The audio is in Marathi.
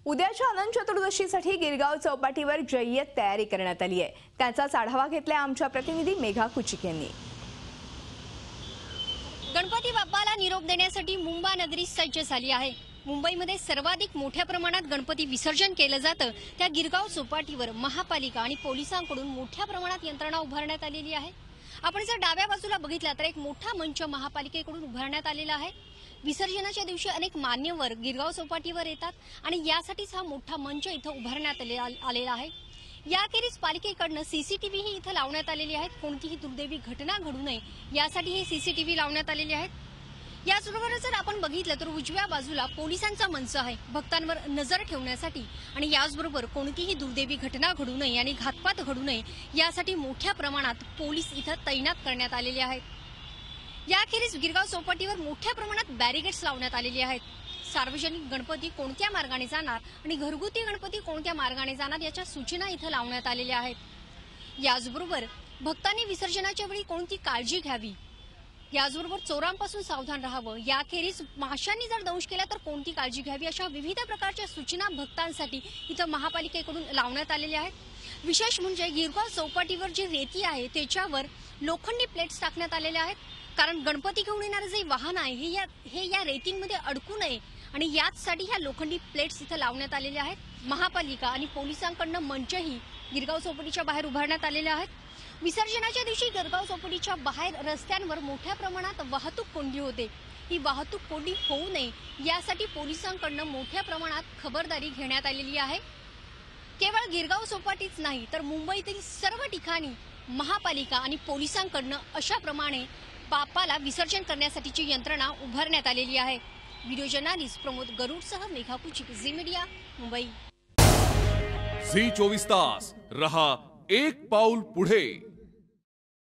उद्याच्या अनंत चतुर्दशीसाठी गिरगाव चौपाटीवर जय्यत तयारी करण्यात आली आहे। त्याचाच आढावा घेतलाय आमच्या प्रतिनिधी मेघा कुचिक यांनी। गणपती बाप्पाला निरोप देण्यासाठी मुंबई नगरी सज्ज झाली आहे। मुंबईमध्ये सर्वाधिक मोठ्या प्रमाणात गणपती विसर्जन केलं जातं त्या गिरगाव चौपाटीवर महापालिका आणि पोलिसांकडून मोठ्या प्रमाणात यंत्रणा उभारण्यात आलेली आहे। आपण जर डाव्या बाजूला बघितलं तर एक मोठा मंच महापालिकेकडून उभारण्यात आलेला आहे। विसर्जनाच्या दिवशी अनेक मान्यवर गिरगाव चौपाटीवर येतात आणि यासाठीच हा मोठा मंच इथं उभारण्यात आलेला आहे। याखेरीज पालिकेकडून सीसीटीव्ही ही इथं लावण्यात आलेली आहेत। कोणतीही दुर्दैवी घटना घडू नये यासाठी हे सीसीटीव्ही लावण्यात आलेले आहेत। याचबरोबर जर आपण बघितलं तर उजव्या बाजूला पोलिसांचा मंच आहे भक्तांवर नजर ठेवण्यासाठी आणि याचबरोबर कोणतीही दुर्दैवी घटना घडू नये आणि घातपात घडू नये यासाठी मोठ्या प्रमाणात पोलीस इथं तैनात करण्यात आलेले आहेत। याखेरीज गिरगाव चौपाटीवर मोठ्या प्रमाणात बॅरिकेड्स लावण्यात आलेले आहेत। सार्वजनिक गणपती कोणत्या मार्गाने जाणार आणि घरगुती गणपती कोणत्या मार्गाने जाणार याच्या सूचना इथं लावण्यात आलेल्या आहेत। याचबरोबर भक्तांनी विसर्जनाच्या वेळी कोणती काळजी घ्यावी, याचबरोबर चोरांपासून सावधान राहावं, याखेरीज माशांनी जर दंश केला तर कोणती काळजी घ्यावी अशा विविध प्रकारच्या सूचना भक्तांसाठी इथं महापालिकेकडून लावण्यात आलेल्या आहेत। विशेष म्हणजे गिरगाव चौपाटीवर जी रेती आहे त्याच्यावर लोखंडी प्लेट्स टाकण्यात आलेल्या आहेत, कारण गणपती घेऊन येणारे जे वाहन आहे हे या रेतींमध्ये अडकू नये आणि याचसाठी ह्या लोखंडी प्लेट्स इथं लावण्यात आलेल्या आहेत। महापालिका आणि पोलिसांकडून मंचही गिरगाव चौपाटीच्या बाहेर उभारण्यात आलेले आहेत। विसर्जनाच्या दिवशी गिरगाव चौपाटीच्या बाहेर रस्त्यांवर मोठ्या प्रमाणात वाहतूक कोंडी होते। ही वाहतूक कोंडी होऊ नये यासाठी पोलिसांकडून मोठ्या प्रमाणात खबरदारी घेण्यात आलेली आहे। केवळ गिरगाव चौपाटीच नाही तर मुंबईतील सर्व ठिकाणी महापालिका आणि पोलिसांकडून अशा प्रमाणे बाप्पाला विसर्जन करण्यासाठीची यंत्रणा उभारण्यात आलेली आहे। व्हिडिओ जर्नलिस्ट प्रमोद गरुडसह Megha Kuchik, Zee media, Mumbai. Zee 24 तास रहा एक पाऊल पुढे।